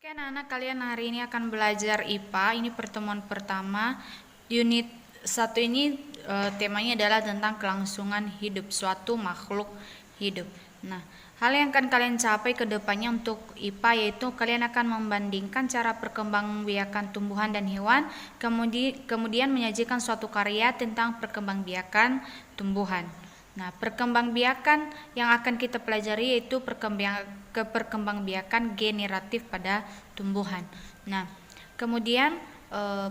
Oke anak-anak, kalian hari ini akan belajar IPA. Ini pertemuan pertama unit 1 ini, temanya adalah tentang kelangsungan hidup suatu makhluk hidup. Nah, hal yang akan kalian capai ke depannya untuk IPA yaitu kalian akan membandingkan cara perkembangbiakan tumbuhan dan hewan, kemudian menyajikan suatu karya tentang perkembangbiakan tumbuhan. Nah, perkembangbiakan yang akan kita pelajari yaitu perkembangbiakan generatif pada tumbuhan. Nah, kemudian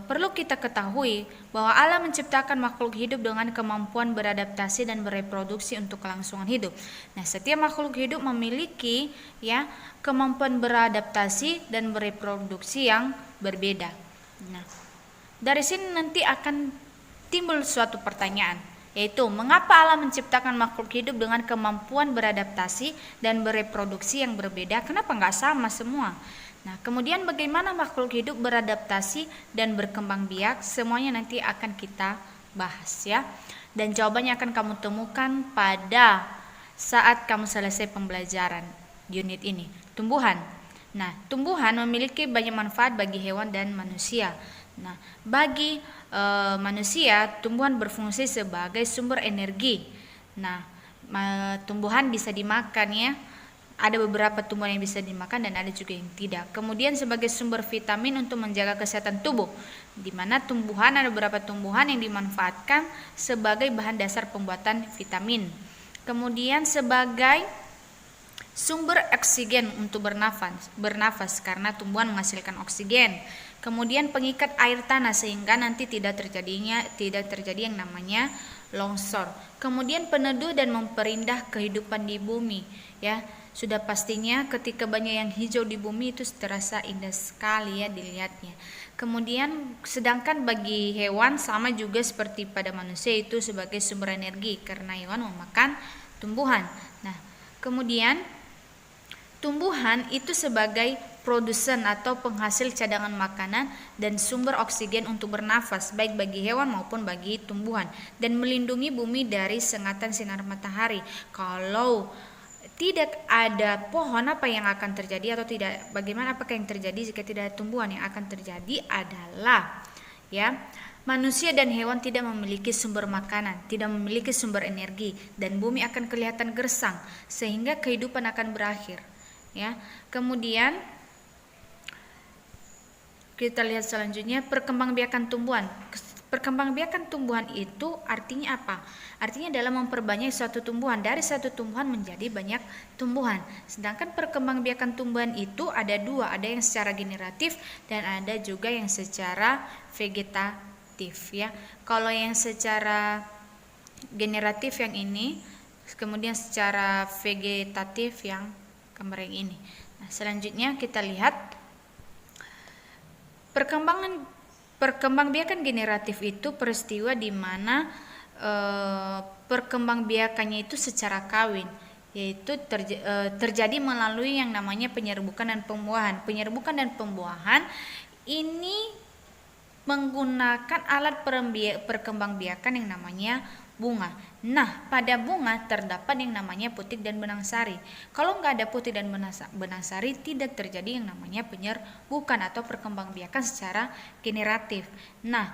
perlu kita ketahui bahwa Allah menciptakan makhluk hidup dengan kemampuan beradaptasi dan bereproduksi untuk kelangsungan hidup. Nah, setiap makhluk hidup memiliki kemampuan beradaptasi dan bereproduksi yang berbeda. Nah, dari sini nanti akan timbul suatu pertanyaan, yaitu mengapa Allah menciptakan makhluk hidup dengan kemampuan beradaptasi dan bereproduksi yang berbeda? Kenapa nggak sama semua? Nah, kemudian bagaimana makhluk hidup beradaptasi dan berkembang biak? Semuanya nanti akan kita bahas ya. Dan jawabannya akan kamu temukan pada saat kamu selesai pembelajaran unit ini. Tumbuhan. Nah, tumbuhan memiliki banyak manfaat bagi hewan dan manusia. Nah, bagi manusia, tumbuhan berfungsi sebagai sumber energi. Nah, tumbuhan bisa dimakan ya. Ada beberapa tumbuhan yang bisa dimakan dan ada juga yang tidak. Kemudian sebagai sumber vitamin untuk menjaga kesehatan tubuh, di mana tumbuhan ada beberapa tumbuhan yang dimanfaatkan sebagai bahan dasar pembuatan vitamin. Kemudian sebagai sumber oksigen untuk bernafas karena tumbuhan menghasilkan oksigen. Kemudian pengikat air tanah sehingga nanti tidak terjadi yang namanya longsor. Kemudian peneduh dan memperindah kehidupan di bumi ya. Sudah pastinya ketika banyak yang hijau di bumi itu terasa indah sekali ya dilihatnya. Kemudian sedangkan bagi hewan sama juga seperti pada manusia, itu sebagai sumber energi karena hewan memakan tumbuhan. Nah, kemudian tumbuhan itu sebagai produsen atau penghasil cadangan makanan dan sumber oksigen untuk bernafas baik bagi hewan maupun bagi tumbuhan, dan melindungi bumi dari sengatan sinar matahari. Kalau tidak ada pohon, apa yang akan terjadi atau tidak, bagaimana apakah yang terjadi jika tidak ada tumbuhan? Yang akan terjadi adalah manusia dan hewan tidak memiliki sumber makanan, tidak memiliki sumber energi, dan bumi akan kelihatan gersang sehingga kehidupan akan berakhir ya. Kemudian kita lihat selanjutnya perkembangbiakan tumbuhan. Perkembangbiakan tumbuhan itu artinya apa? Artinya adalah memperbanyak suatu tumbuhan, dari satu tumbuhan menjadi banyak tumbuhan. Sedangkan perkembangbiakan tumbuhan itu ada dua, ada yang secara generatif dan ada juga yang secara vegetatif ya. Kalau yang secara generatif yang ini, kemudian secara vegetatif yang gambar yang ini. Nah, selanjutnya kita lihat perkembangbiakan generatif itu peristiwa di mana perkembangbiakannya itu secara kawin, yaitu terjadi melalui yang namanya penyerbukan dan pembuahan. Penyerbukan dan pembuahan ini menggunakan alat perkembangbiakan yang namanya bunga. Nah, pada bunga terdapat yang namanya putik dan benang sari. Kalau nggak ada putik dan benang sari, tidak terjadi yang namanya penyerbukan atau perkembangbiakan secara generatif. Nah,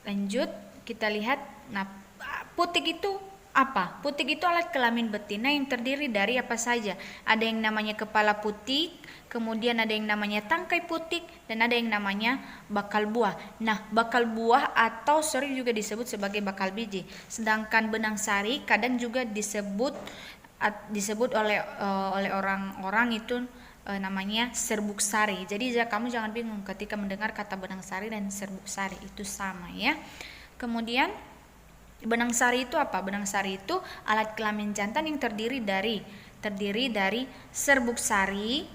lanjut kita lihat. Nah, putik itu apa? Putik itu alat kelamin betina yang terdiri dari apa saja? Ada yang namanya kepala putik, kemudian ada yang namanya tangkai putik, dan ada yang namanya bakal buah. Nah, bakal buah atau sering juga disebut sebagai bakal biji. Sedangkan benang sari kadang juga disebut oleh orang-orang itu namanya serbuk sari. Jadi kamu jangan bingung ketika mendengar kata benang sari dan serbuk sari, itu sama ya. Kemudian benang sari itu apa? Benang sari itu alat kelamin jantan yang terdiri dari serbuk sari,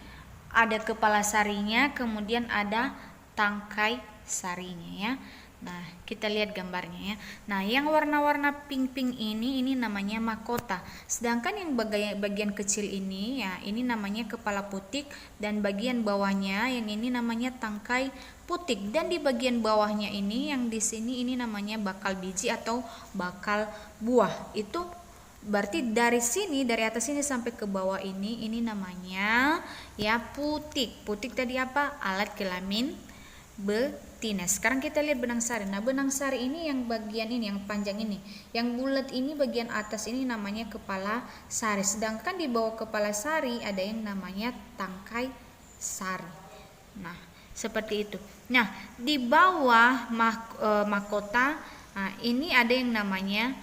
ada kepala sarinya, kemudian ada tangkai sarinya ya. Nah, kita lihat gambarnya ya. Nah, yang warna-warna pink-pink ini namanya mahkota. Sedangkan yang bagian kecil ini ya, ini namanya kepala putik, dan bagian bawahnya yang ini namanya tangkai putik, dan di bagian bawahnya ini yang di sini ini namanya bakal biji atau bakal buah. Itu Berarti dari sini, dari atas sini sampai ke bawah ini namanya ya putik. Putik tadi apa? Alat kelamin betina. Sekarang kita lihat benang sari. Nah, benang sari ini yang bagian ini, yang panjang ini, yang bulat ini bagian atas ini namanya kepala sari. Sedangkan di bawah kepala sari ada yang namanya tangkai sari. Nah, seperti itu. Nah, di bawah mahkota, nah, ini ada yang namanya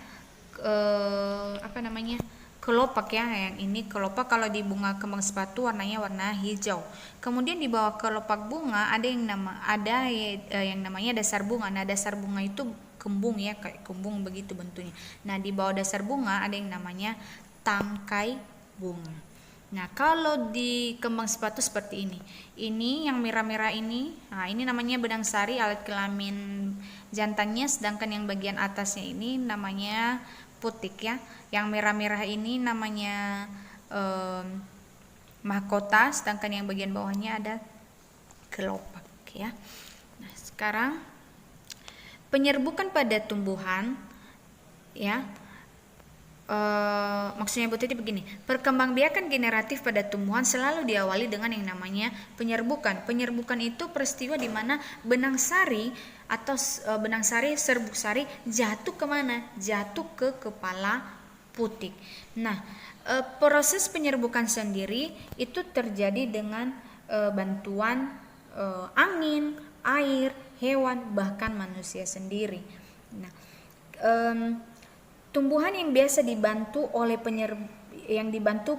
kelopak ya. Yang ini kelopak, kalau di bunga kembang sepatu warnanya warna hijau. Kemudian di bawah kelopak bunga ada yang namanya dasar bunga. Nah, dasar bunga itu kembung ya, kayak kembung begitu bentuknya. Nah, di bawah dasar bunga ada yang namanya tangkai bunga. Nah, kalau di kembang sepatu seperti ini. Ini yang merah-merah ini, nah ini namanya benang sari, alat kelamin jantannya, sedangkan yang bagian atasnya ini namanya putik ya. Yang merah-merah ini namanya mahkota, sedangkan yang bagian bawahnya ada kelopak ya. Nah, sekarang penyerbukan pada tumbuhan ya. Maksudnya Bu Titi begini, perkembangbiakan generatif pada tumbuhan selalu diawali dengan yang namanya penyerbukan. Penyerbukan itu peristiwa di mana benang sari atau benang sari, serbuk sari jatuh kemana? Jatuh ke kepala putik. Nah, proses penyerbukan sendiri itu terjadi dengan bantuan angin, air, hewan, bahkan manusia sendiri. Nah, tumbuhan yang biasa dibantu oleh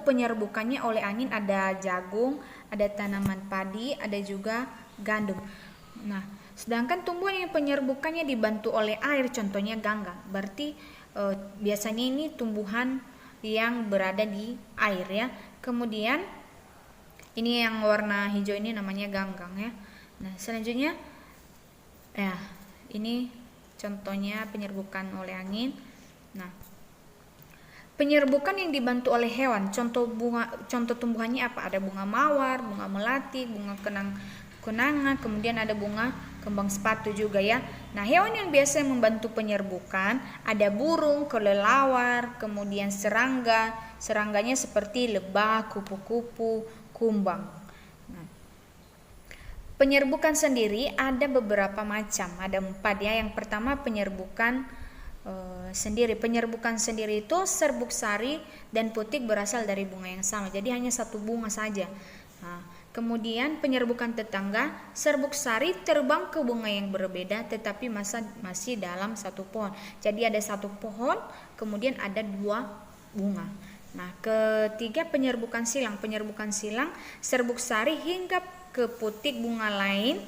penyerbukannya oleh angin ada jagung, ada tanaman padi, ada juga gandum. Nah, sedangkan tumbuhan yang penyerbukannya dibantu oleh air, contohnya ganggang. Berarti biasanya ini tumbuhan yang berada di air ya. Kemudian ini yang warna hijau ini namanya ganggang ya. Nah, selanjutnya ya, ini contohnya penyerbukan oleh angin. Nah, penyerbukan yang dibantu oleh hewan, contoh tumbuhannya apa? Ada bunga mawar, bunga melati, bunga kenanga, kemudian ada bunga kembang sepatu juga ya. Nah, hewan yang biasa membantu penyerbukan ada burung, kelelawar, kemudian serangga. Serangganya seperti lebah, kupu-kupu, kumbang. Nah, penyerbukan sendiri ada beberapa macam, ada 4 ya. Yang pertama penyerbukan sendiri. Penyerbukan sendiri itu serbuk sari dan putik berasal dari bunga yang sama, jadi hanya satu bunga saja. Nah, kemudian penyerbukan tetangga, serbuk sari terbang ke bunga yang berbeda tetapi masih dalam satu pohon. Jadi ada satu pohon, kemudian ada 2 bunga. Nah, ketiga penyerbukan silang. Penyerbukan silang, serbuk sari hinggap ke putik bunga lain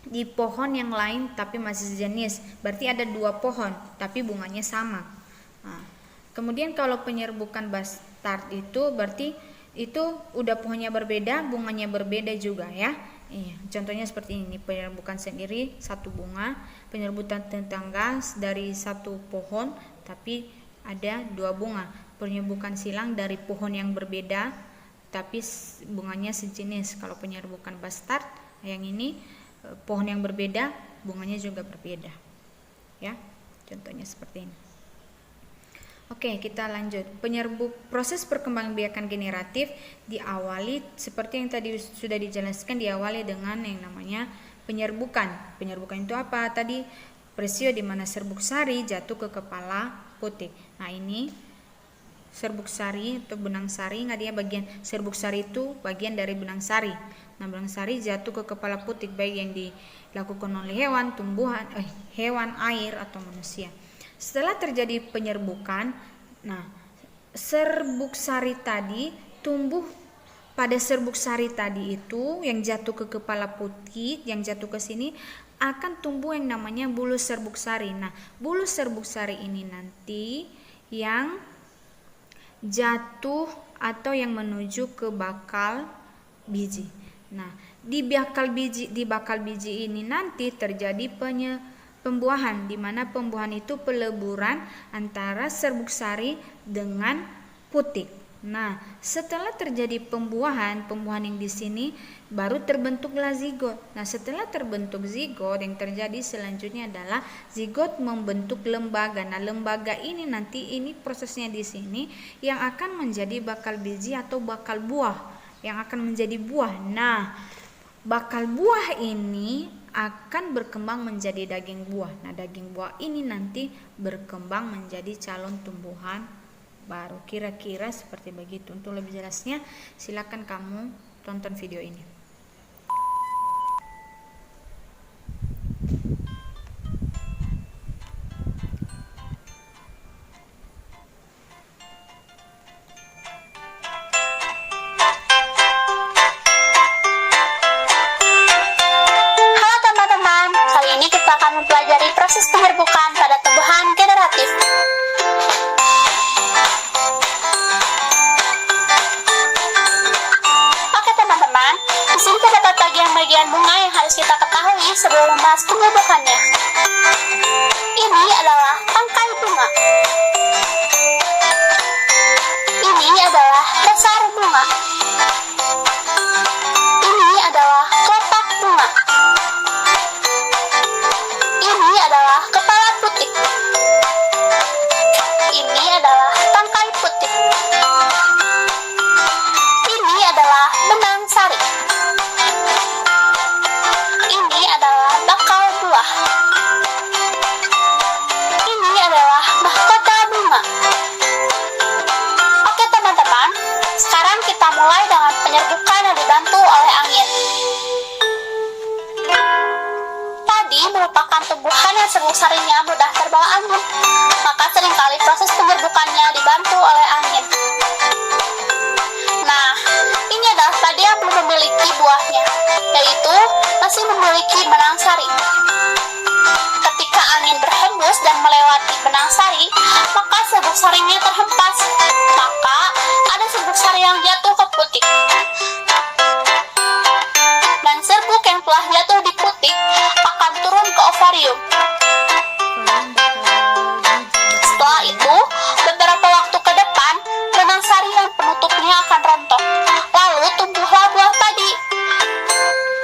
di pohon yang lain tapi masih sejenis. Berarti ada 2 pohon tapi bunganya sama. Nah, kemudian kalau penyerbukan bastard itu berarti itu udah pohonnya berbeda, bunganya berbeda juga ya. Contohnya seperti ini, penyerbukan sendiri satu bunga, penyerbukan tetangga dari satu pohon tapi ada 2 bunga. Penyerbukan silang dari pohon yang berbeda tapi bunganya sejenis. Kalau penyerbukan bastard yang ini pohon yang berbeda, bunganya juga berbeda. Ya, contohnya seperti ini. Oke, kita lanjut. Proses perkembangbiakan generatif diawali seperti yang tadi sudah dijelaskan, diawali dengan yang namanya penyerbukan. Penyerbukan itu apa? Tadi peristiwa di mana serbuk sari jatuh ke kepala putik. Nah, ini serbuk sari atau benang sari, nggak dia bagian serbuk sari itu bagian dari benang sari. Nah, benang sari jatuh ke kepala putik baik yang dilakukan oleh hewan, hewan, air atau manusia. Setelah terjadi penyerbukan, nah serbuk sari tadi tumbuh pada serbuk sari tadi itu yang jatuh ke kepala putik, yang jatuh ke sini akan tumbuh yang namanya bulu serbuk sari. Nah, bulu serbuk sari ini nanti yang jatuh atau yang menuju ke bakal biji. Nah, di bakal biji ini nanti terjadi pembuahan, di mana pembuahan itu peleburan antara serbuk sari dengan putik. Nah, setelah terjadi pembuahan yang di sini baru terbentuklah zigot. Nah, setelah terbentuk zigot, yang terjadi selanjutnya adalah zigot membentuk lembaga. Nah, lembaga ini nanti ini prosesnya di sini yang akan menjadi bakal biji atau bakal buah, yang akan menjadi buah. Nah, bakal buah ini akan berkembang menjadi daging buah. Nah, daging buah ini nanti berkembang menjadi calon tumbuhan baru. Kira-kira seperti begitu. Untuk lebih jelasnya silakan kamu tonton video ini. Halo teman-teman, kali ini kita akan mempelajari proses penyerbukan pada tumbuhan generatif. Oke teman-teman, di sini terdapat bagian-bagian bunga yang harus kita ketahui sebelum membahas penyerbukannya. Ini adalah tangkai bunga. Ini adalah dasar bunga. Ini adalah kelopak bunga. Ini adalah kepala putik. Ini adalah tangkai putik. Ini adalah benang sari. Ini adalah bakal buah. Ini adalah mahkota bunga. Oke teman-teman, sekarang kita mulai dengan penyerbukan yang dibantu oleh angin. Padi merupakan tumbuhan yang serbuk sarinya mudah terbawa angin, maka seringkali proses penyerbukannya dibantu oleh angin. Nah, ini adalah padi yang belum memiliki buahnya, yaitu masih memiliki benang sari. Ketika angin berhembus dan melewati benang sari, maka serbuk sarinya terhempas, maka ada serbuk sari yang jatuh ke putik. Dan serbuk yang telah jatuh di putik akan turun ke ovarium. Setelah itu, beberapa waktu ke depan, benang sari yang penutupnya akan rontok. Lalu tumbuhlah buah padi.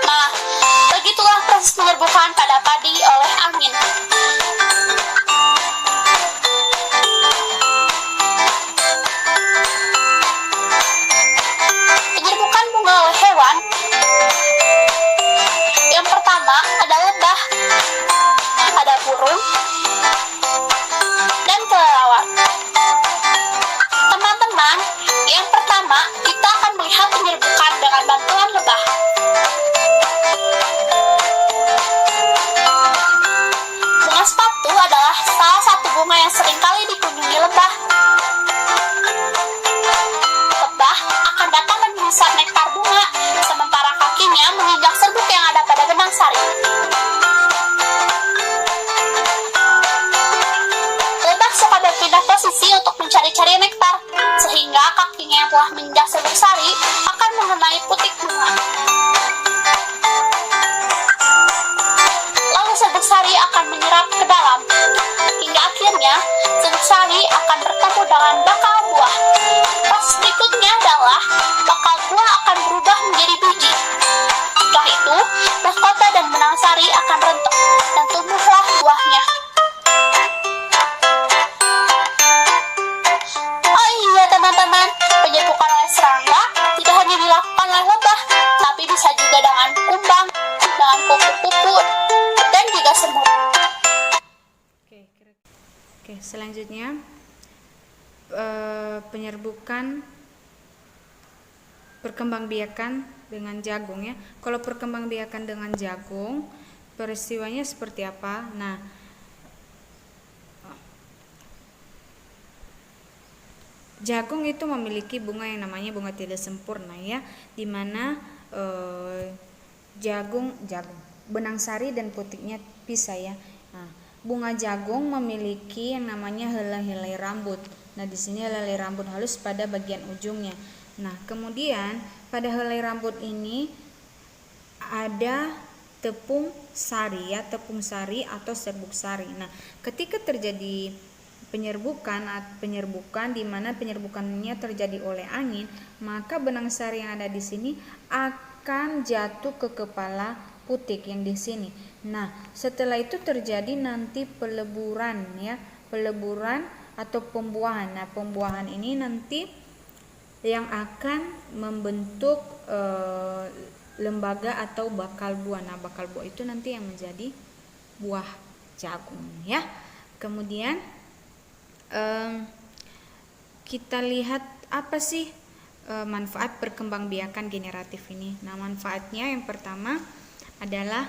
Nah, begitulah proses penyerbukan pada padi oleh angin. Penyerbukan bunga oleh hewan. Yang pertama ada lebah, ada burung, dan kelelawar. Teman-teman, yang pertama kita akan melihat penyerbukan dengan bantuan lebah. Bunga sepatu adalah salah satu bunga yang seringkali dikunjungi lebah. Lebah akan datang dan menghisap nektar bunga, sementara kakinya menginjak serbuk yang ada pada benang sari. Lebah suka berpindah posisi untuk mencari-cari nektar, sehingga kakinya yang telah menginjak serbuk sari akan mengenai putik bunga. Lalu serbuk sari akan menyerap ke dalam, hingga akhirnya serbuk sari akan bertemu dengan bakal buah. Proses berikutnya adalah bakal buah akan berubah menjadi biji. Setelah itu, mahkota dan benang sari akan rontok dan tumbuhlah buahnya. Oh iya teman-teman, penyerbukan oleh serangga tidak hanya dilakukan oleh lebah, tapi bisa juga dengan kumbang, dengan kupu-kupu, dan juga semut. Oke, selanjutnya penyerbukan perkembangbiakan dengan jagung ya. Kalau perkembangbiakan dengan jagung, peristiwanya seperti apa? Nah, jagung itu memiliki bunga yang namanya bunga tidak sempurna ya, dimana jagung benang sari dan putiknya pisah ya. Nah, bunga jagung memiliki yang namanya helai-helai rambut. Nah, di sini helai rambut halus pada bagian ujungnya. Nah, kemudian pada helai rambut ini ada tepung sari ya, tepung sari atau serbuk sari. Nah, ketika terjadi penyerbukan di mana penyerbukannya terjadi oleh angin, maka benang sari yang ada di sini akan jatuh ke kepala putik yang di sini. Nah, setelah itu terjadi nanti peleburan ya, peleburan atau pembuahan. Nah, pembuahan ini nanti yang akan membentuk lembaga atau bakal buah. Nah, bakal buah itu nanti yang menjadi buah jagung ya. Kemudian kita lihat apa sih manfaat perkembangbiakan generatif ini. Nah, manfaatnya yang pertama adalah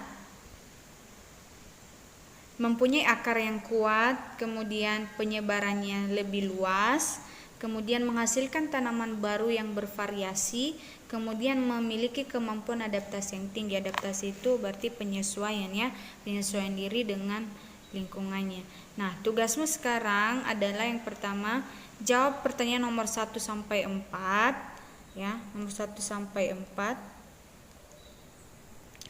mempunyai akar yang kuat, kemudian penyebarannya lebih luas, kemudian menghasilkan tanaman baru yang bervariasi, kemudian memiliki kemampuan adaptasi yang tinggi. Adaptasi itu berarti penyesuaian ya, penyesuaian diri dengan lingkungannya. Nah, tugasmu sekarang adalah yang pertama, jawab pertanyaan nomor 1 sampai 4 ya, nomor 1 sampai 4.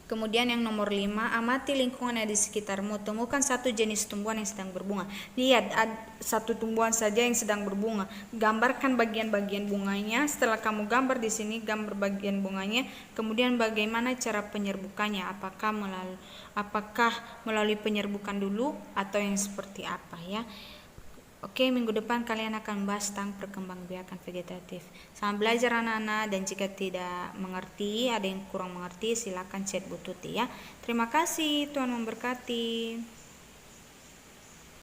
Kemudian yang nomor 5, amati lingkungan yang di sekitarmu. Temukan satu jenis tumbuhan yang sedang berbunga. Lihat satu tumbuhan saja yang sedang berbunga. Gambarkan bagian-bagian bunganya. Setelah kamu gambar di sini, gambar bagian bunganya. Kemudian bagaimana cara penyerbukannya? Apakah melalui penyerbukan dulu atau yang seperti apa ya? Oke, minggu depan kalian akan bahas tentang perkembangbiakan vegetatif. Selamat belajar anak-anak, dan jika tidak mengerti, ada yang kurang mengerti, silakan chat Bu Tuti ya. Terima kasih, Tuhan memberkati.